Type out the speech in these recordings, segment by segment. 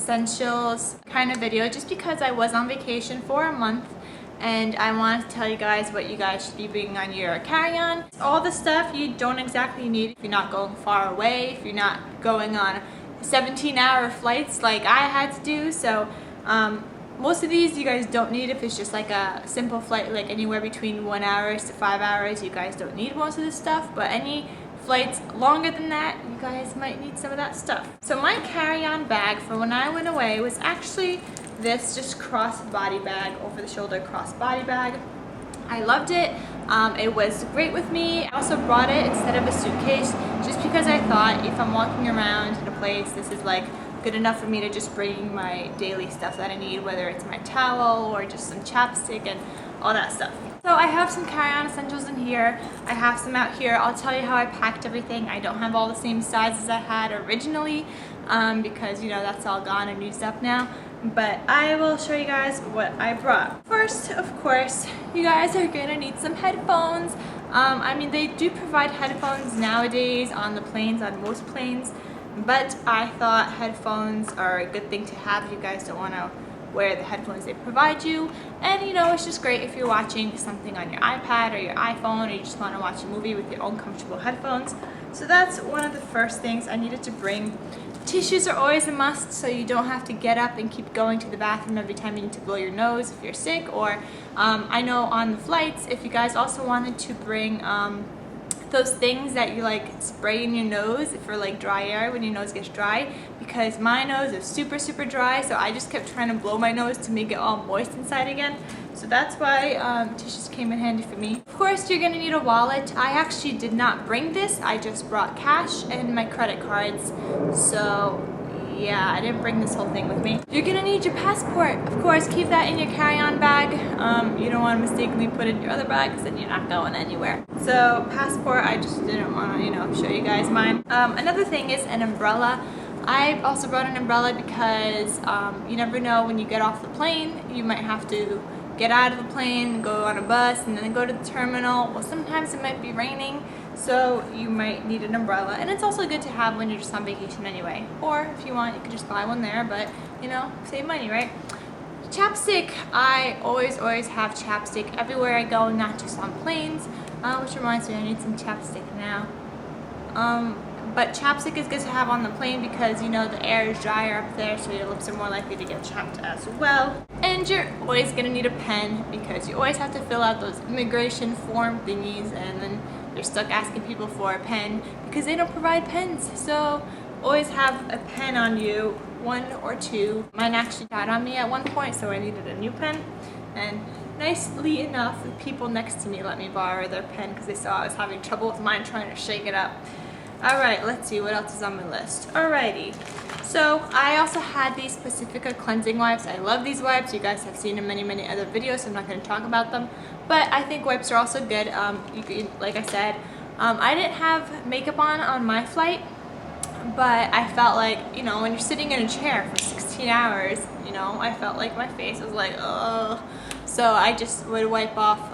essentials kind of video just because I was on vacation for a month and I wanted to tell you guys what you guys should be bringing on your carry-on. All the stuff you don't exactly need if you're not going far away, if you're not going on 17-hour flights like I had to do. So most of these you guys don't need if it's just like a simple flight, like anywhere between 1 hour to 5 hours. You guys don't need most of this stuff, but any flights longer than that, you guys might need some of that stuff. So my carry-on bag for when I went away was actually this just cross-body bag, over-the-shoulder cross-body bag. I loved it. It was great with me. I also brought it instead of a suitcase just because I thought if I'm walking around in a place, this is like good enough for me to just bring my daily stuff that I need, whether it's my towel or just some chapstick and all that stuff. So I have some carry-on essentials in here. I have some out here. I'll tell you how I packed everything. I don't have all the same sizes I had originally because, you know, that's all gone and used up now. But I will show you guys what I brought. First, of course, you guys are gonna need some headphones. I mean, they do provide headphones nowadays on the planes, on most planes. But I thought headphones are a good thing to have if you guys don't want to wear the headphones they provide you. And you know, it's just great if you're watching something on your iPad or your iPhone, or you just want to watch a movie with your own comfortable headphones. So that's one of the first things I needed to bring. Tissues are always a must, so you don't have to get up and keep going to the bathroom every time you need to blow your nose if you're sick. Or I know on the flights, if you guys also wanted to bring those things that you like spray in your nose for like dry air when your nose gets dry, because my nose is super dry, so I just kept trying to blow my nose to make it all moist inside again. So that's why tissues came in handy for me. Of course, you're gonna need a wallet. I actually did not bring this. I just brought cash and my credit cards. So yeah, I didn't bring this whole thing with me. You're gonna need your passport. Of course, keep that in your carry-on bag. You don't want to mistakenly put it in your other bag because then you're not going anywhere. So passport, I just didn't want to, you know, show you guys mine. Another thing is an umbrella. I also brought an umbrella because you never know when you get off the plane. You might have to get out of the plane, go on a bus, and then go to the terminal. Well, sometimes it might be raining, so you might need an umbrella. And it's also good to have when you're just on vacation anyway. Or if you want, you could just buy one there, but you know, save money, right? Chapstick. I always have chapstick everywhere I go, not just on planes. Which reminds me, I need some chapstick now. But chapstick is good to have on the plane because, you know, the air is drier up there, so your lips are more likely to get chapped as well. And you're always gonna need a pen because you always have to fill out those immigration form thingies, and then you're stuck asking people for a pen because they don't provide pens. So always have a pen on you, 1 or 2. Mine actually died on me at one point, so I needed a new pen. And nicely enough, the people next to me let me borrow their pen because they saw I was having trouble with mine trying to shake it up. Alright, let's see what else is on my list. Alrighty, so I also had these Pacifica cleansing wipes. I love these wipes. You guys have seen in many other videos, so I'm not going to talk about them. But I think wipes are also good. You can, like I said, I didn't have makeup on my flight, but I felt like, you know, when you're sitting in a chair for 16 hours, you know, I felt like my face was like, ugh. So I just would wipe off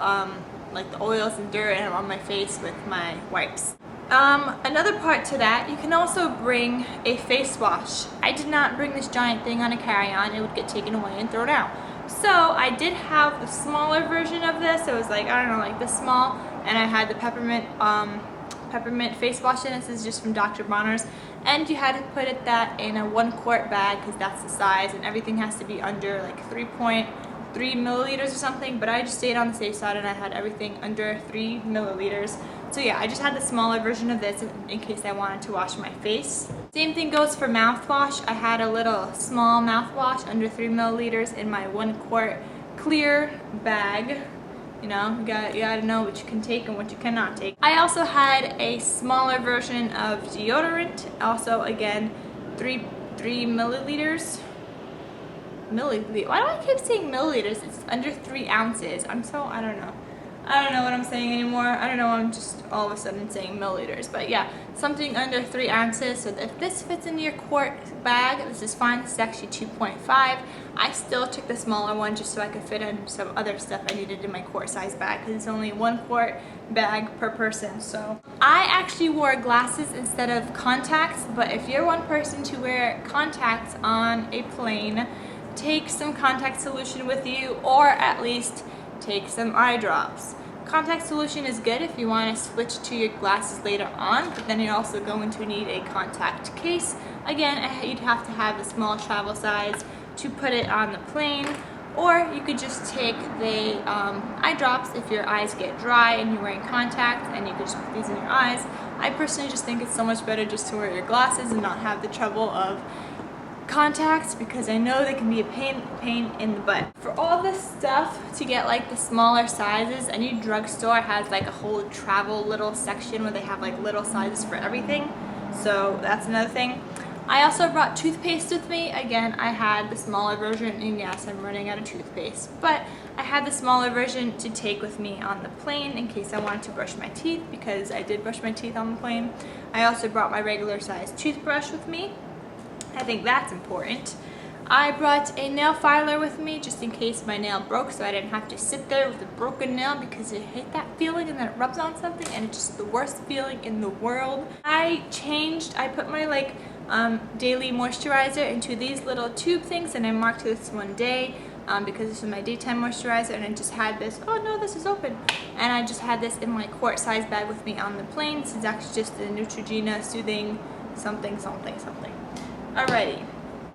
like the oils and dirt on my face with my wipes. Another part to that, you can also bring a face wash. I did not bring this giant thing on a carry-on. It would get taken away and thrown out. So I did have the smaller version of this. It was like, I don't know, like this small, and I had the peppermint face wash in. This is just from Dr. Bronner's, and you had to put that in a 1-quart bag because that's the size, and everything has to be under like 3.3 milliliters or something, but I just stayed on the safe side and I had everything under 3 milliliters. So yeah, I just had the smaller version of this in case I wanted to wash my face. Same thing goes for mouthwash. I had a little small mouthwash under 3 milliliters in my 1-quart clear bag. You know, you gotta know what you can take and what you cannot take. I also had a smaller version of deodorant, also again 3 milliliters. Why do I keep saying milliliters? It's under 3 ounces. I don't know. I don't know what I'm saying anymore. I don't know, I'm just all of a sudden saying milliliters. But yeah, something under 3 ounces. So if this fits into your quart bag, this is fine. This is actually 2.5. I still took the smaller one just so I could fit in some other stuff I needed in my quart size bag, because it's only 1 quart bag per person. So I actually wore glasses instead of contacts, but if you're one person to wear contacts on a plane, take some contact solution with you, or at least take some eye drops. Contact solution is good if you want to switch to your glasses later on, but then you're also going to need a contact case. Again, you'd have to have a small travel size to put it on the plane, or you could just take the eye drops if your eyes get dry and you're wearing contacts, and you could just put these in your eyes. I personally just think it's so much better just to wear your glasses and not have the trouble of contacts, because I know they can be a pain in the butt. For all this stuff to get like the smaller sizes, any drugstore has like a whole travel little section where they have like little sizes for everything, so that's another thing. I also brought toothpaste with me. Again, I had the smaller version, and yes, I'm running out of toothpaste, but I had the smaller version to take with me on the plane in case I wanted to brush my teeth, because I did brush my teeth on the plane. I also brought my regular size toothbrush with me. I think that's important. I brought a nail filer with me just in case my nail broke, so I didn't have to sit there with a broken nail, because I hate that feeling and then it rubs on something and it's just the worst feeling in the world. I put my like daily moisturizer into these little tube things, and I marked this one day because this is my daytime moisturizer, and I just had this, oh no, this is open, and I just had this in my quart size bag with me on the plane. This is actually just the Neutrogena Soothing something. Alrighty.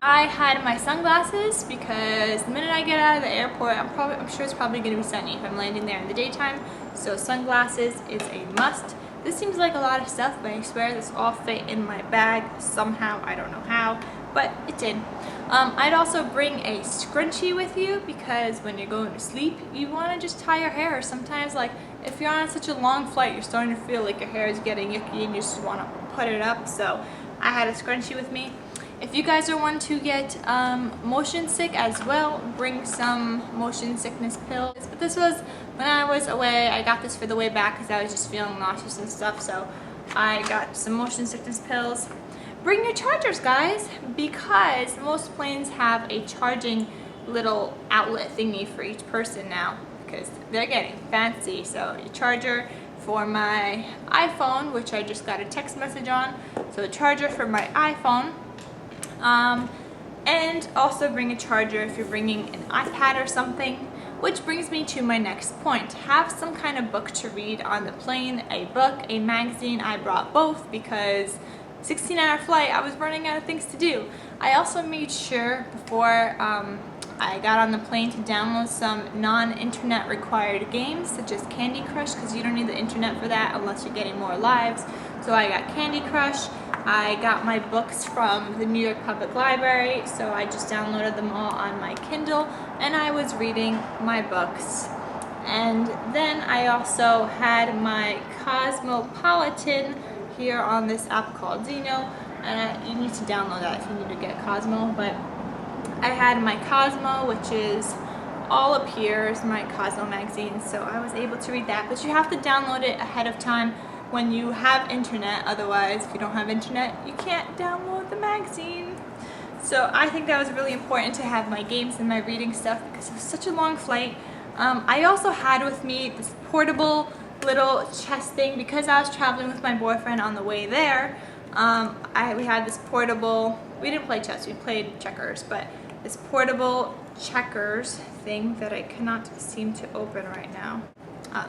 I had my sunglasses because the minute I get out of the airport, I'm sure it's probably going to be sunny if I'm landing there in the daytime, so sunglasses is a must. This seems like a lot of stuff, but I swear this all fit in my bag somehow. I don't know how, but it did. I'd also bring a scrunchie with you, because when you're going to sleep, you want to just tie your hair. Sometimes, like, if you're on such a long flight, you're starting to feel like your hair is getting yucky and you just want to put it up, so I had a scrunchie with me. If you guys are one to get motion sick as well, bring some motion sickness pills. But this was when I was away. I got this for the way back because I was just feeling nauseous and stuff, so I got some motion sickness pills. Bring your chargers, guys, because most planes have a charging little outlet thingy for each person now, because they're getting fancy. So your charger for my iPhone, which I just got a text message on, so the charger for my iPhone. And also bring a charger if you're bringing an iPad or something, which brings me to my next point. Have some kind of book to read on the plane, a book, a magazine. I brought both because 16-hour flight, I was running out of things to do. I also made sure before I got on the plane to download some non-internet required games such as Candy Crush, because you don't need the internet for that unless you're getting more lives. So I got Candy Crush. I got my books from the New York Public Library, so I just downloaded them all on my Kindle, and I was reading my books. And then I also had my Cosmopolitan here on this app called Zeno, and you need to download that if you need to get Cosmo, but I had my Cosmo, which is all up here, is my Cosmo magazine, so I was able to read that, but you have to download it ahead of time when you have internet. Otherwise, if you don't have internet, you can't download the magazine. So I think that was really important to have my games and my reading stuff because it was such a long flight. I also had with me this portable little chess thing because I was traveling with my boyfriend on the way there. We had this portable, we didn't play chess, we played checkers, but this portable checkers thing that I cannot seem to open right now.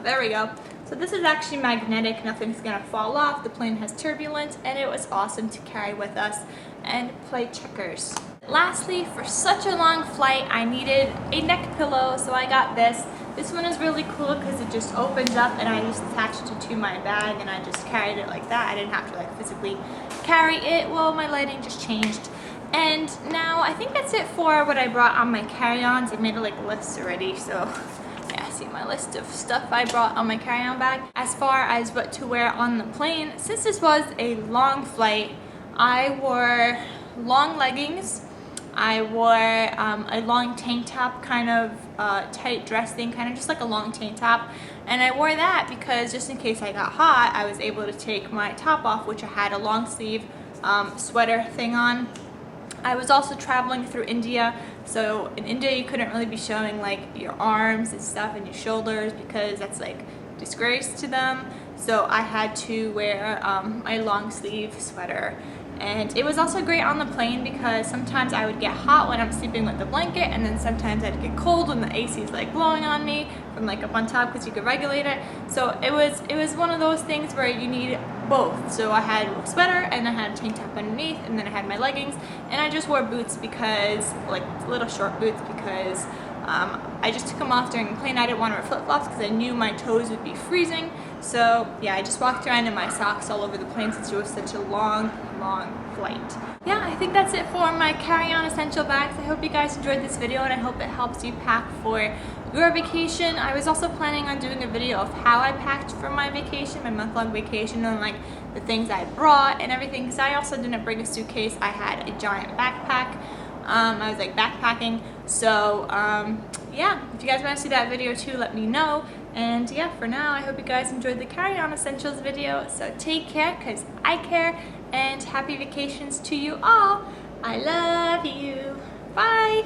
There we go. So this is actually magnetic, nothing's gonna fall off, the plane has turbulence, and it was awesome to carry with us and play checkers. Lastly, for such a long flight, I needed a neck pillow, so I got this. This one is really cool because it just opens up and I just attached it to my bag and I just carried it like that. I didn't have to like physically carry it. Well, my lighting just changed. And now I think that's it for what I brought on my carry-ons. I made a list already, so yeah, see my list of stuff I brought on my carry-on bag. As far as what to wear on the plane, since this was a long flight, I wore long leggings. I wore a long tank top, kind of tight dress thing, kind of just like a long tank top. And I wore that because just in case I got hot, I was able to take my top off, which I had a long sleeve sweater thing on. I was also traveling through India, so in India you couldn't really be showing like your arms and stuff and your shoulders because that's like disgrace to them. So I had to wear my long sleeve sweater. And it was also great on the plane because sometimes I would get hot when I'm sleeping with the blanket, and then sometimes I'd get cold when the AC is like blowing on me from like up on top because you could regulate it. So it was one of those things where you need both. So I had a sweater and I had a tank top underneath, and then I had my leggings, and I just wore boots because, like little short boots, because I just took them off during the plane. I didn't want to wear flip-flops because I knew my toes would be freezing. So yeah, I just walked around in my socks all over the plane since it was such a long flight. Yeah, I think that's it for my carry-on essential bags. I hope you guys enjoyed this video, and I hope it helps you pack for your vacation. I was also planning on doing a video of how I packed for my vacation, my month-long vacation, and like the things I brought and everything, because I also didn't bring a suitcase. I had a giant backpack. I was like backpacking. So yeah, if you guys want to see that video too, let me know. And yeah, for now, I hope you guys enjoyed the carry-on essentials video. So take care, because I care, and happy vacations to you all. I love you. Bye.